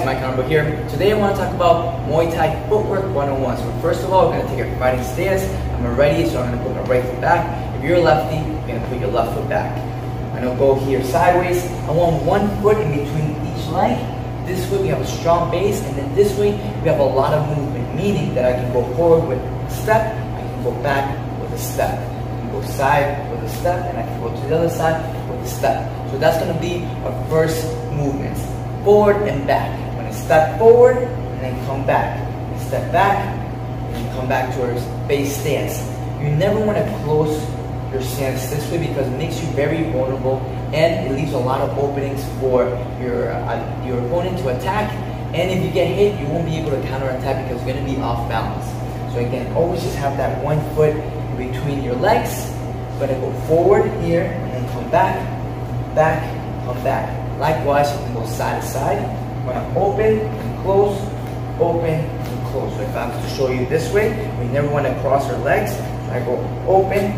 Mike Ironboy here. Today I want to talk about Muay Thai Footwork 101. So first of all, we're going to take a fighting stance. I'm ready, so I'm going to put my right foot back. If you're a lefty, you're going to put your left foot back. I'm going to go here sideways. I want one foot in between each leg. This way we have a strong base, and then this way we have a lot of movement, meaning that I can go forward with a step, I can go back with a step. I can go side with a step, and I can go to the other side with a step. So that's going to be our first movements. Forward and back. I'm going to step forward and then come back. Step back and then come back to our base stance. You never want to close your stance this way because it makes you very vulnerable and it leaves a lot of openings for your opponent to attack. And if you get hit, you won't be able to counterattack because you're going to be off balance. So again, always just have that one foot in between your legs. I'm going to go forward here and then come back, back, come back. Likewise, you can go side to side. I'm going to open and close, open and close. So if I was to show you this way, we never want to cross our legs. So I go open,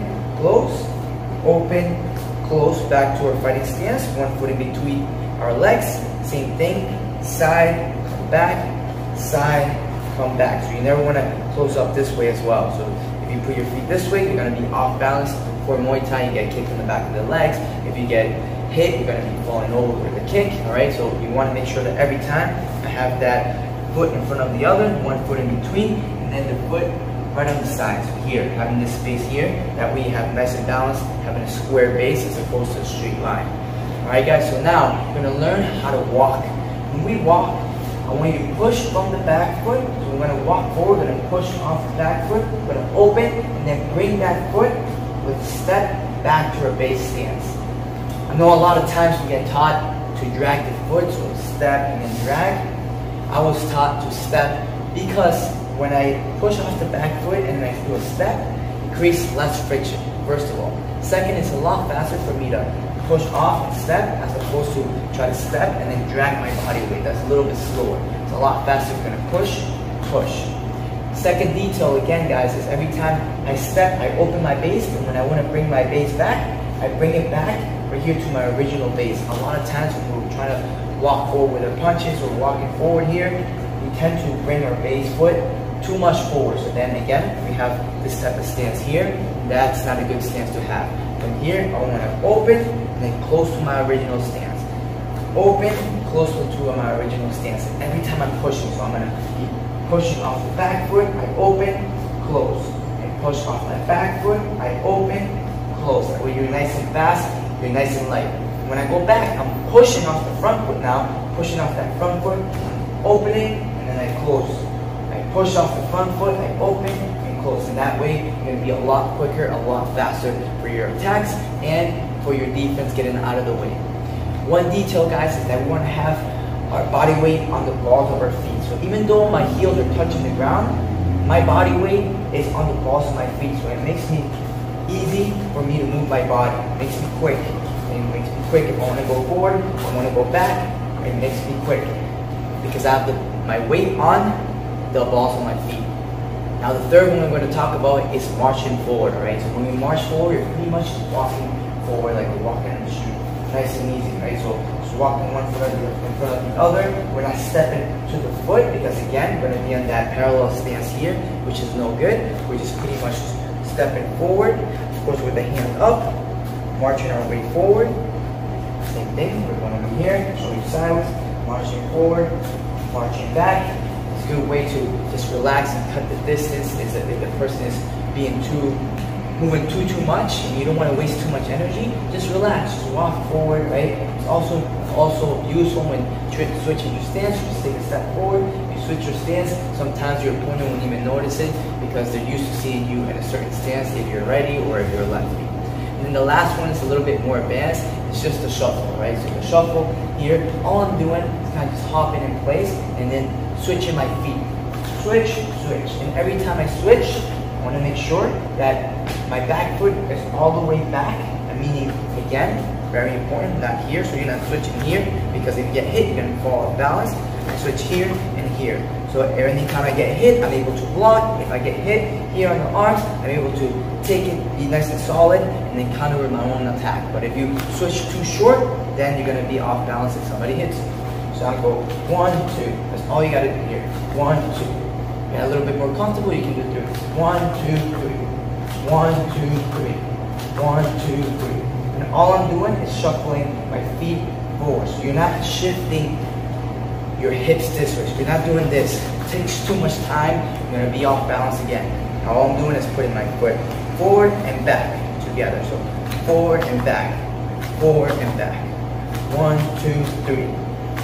close, back to our fighting stance. One foot in between our legs. Same thing, side, come back, side, come back. So you never want to close up this way as well. So if you put your feet this way, you're going to be off balance. For Muay Thai, you get kicked in the back of the legs. If you get hit, you're going to be falling over with the kick. Alright, so you want to make sure that every time I have that foot in front of the other, one foot in between, and then the foot right on the side. So here, having this space here, that way you have nice and balanced, having a square base as opposed to a straight line. Alright guys, so now we're going to learn how to walk. When we walk, I want you to push from the back foot. So we're going to walk forward, we're going to push off the back foot, we're going to open, and then bring that foot with a step back to our base stance. I know a lot of times we get taught to drag the foot, so step and then drag. I was taught to step because when I push off the back foot and then I do a step, it creates less friction, first of all. Second, it's a lot faster for me to push off and step as opposed to try to step and then drag my body weight. That's a little bit slower. It's a lot faster. You're going to push, push. Second detail again, guys, is every time I step, I open my base, and when I want to bring my base back, I bring it back right here to my original base. A lot of times when we're trying to walk forward with our punches or walking forward here, we tend to bring our base foot too much forward. So then again, we have this type of stance here. That's not a good stance to have. From here, I want to open and then close to my original stance. Open, close to my original stance. And every time I'm pushing, so I'm going to keep pushing off the back foot, I open, close. And push off my back foot, I open, close. That way you're nice and fast, you're nice and light. When I go back, I'm pushing off the front foot now, pushing off that front foot, opening, and then I close. I push off the front foot, I open, and close. And that way, you're going to be a lot quicker, a lot faster for your attacks and for your defense getting out of the way. One detail, guys, is that we want to have our body weight on the balls of our feet. So even though my heels are touching the ground, my body weight is on the balls of my feet. So it makes me easy for me to move my body. It makes me quick. It makes me quick if I want to go forward, if I want to go back, it makes me quick. Because I have my weight on the balls of my feet. Now the third one we're going to talk about is marching forward, alright? So when we march forward, you're pretty much walking forward like we're walking in the street. Nice and easy, right? So just walking one foot in front of the other. We're not stepping to the foot because again, we're going to be on that parallel stance here, which is no good. We're just pretty much stepping forward, of course with the hand up, marching our way forward. Same thing, we're going to be here, show you sideways, marching forward, marching back. It's a good way to just relax and cut the distance is that if the person is moving too much and you don't want to waste too much energy, just relax, just walk forward, right? It's also useful when switching your stance. You just take a step forward, you switch your stance. Sometimes your opponent won't even notice it because they're used to seeing you in a certain stance if you're righty or if you're lefty. And then the last one is a little bit more advanced. It's just the shuffle, right? So the shuffle here, all I'm doing is kind of just hopping in place and then switching my feet. Switch, switch. And every time I switch, I want to make sure that my back foot is all the way back. Meaning, again, very important, not here. So you're not switching here because if you get hit, you're going to fall off balance. I switch here and here. So anytime I get hit, I'm able to block. If I get hit here on the arms, I'm able to take it, be nice and solid, and then counter with my own attack. But if you switch too short, then you're going to be off balance if somebody hits you. So I'll go 1, 2. That's all you gotta do here. 1, 2. Get a little bit more comfortable, you can do 3. 1, 2, 3. 1, 2, 3. 1, 2, 3. And all I'm doing is shuffling my feet forward. So you're not shifting your hips this way. So you're not doing this. It takes too much time. You're gonna be off balance again. And all I'm doing is putting my foot forward and back together. So forward and back, forward and back. 1, 2, 3.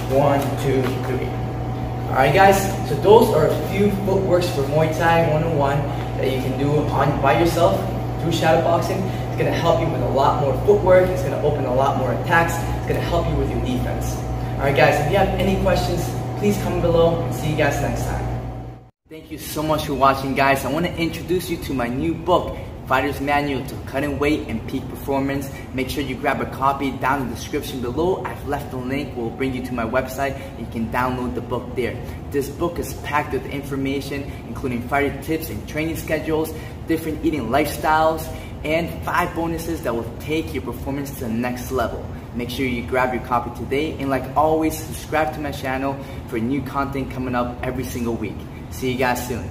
1, 2, 3. All right, guys. So those are a few footworks for Muay Thai 101 that you can do by yourself through shadowboxing. It's gonna help you with a lot more footwork. It's gonna open a lot more attacks. It's gonna help you with your defense. All right, guys. If you have any questions, please comment below. And see you guys next time. Thank you so much for watching, guys. I want to introduce you to my new book, Fighter's Manual to Cutting Weight and Peak Performance. Make sure you grab a copy down in the description below. I've left the link, will bring you to my website. You can download the book there. This book is packed with information, including fighter tips and training schedules, different eating lifestyles, and 5 bonuses that will take your performance to the next level. Make sure you grab your copy today, and like always, subscribe to my channel for new content coming up every single week. See you guys soon.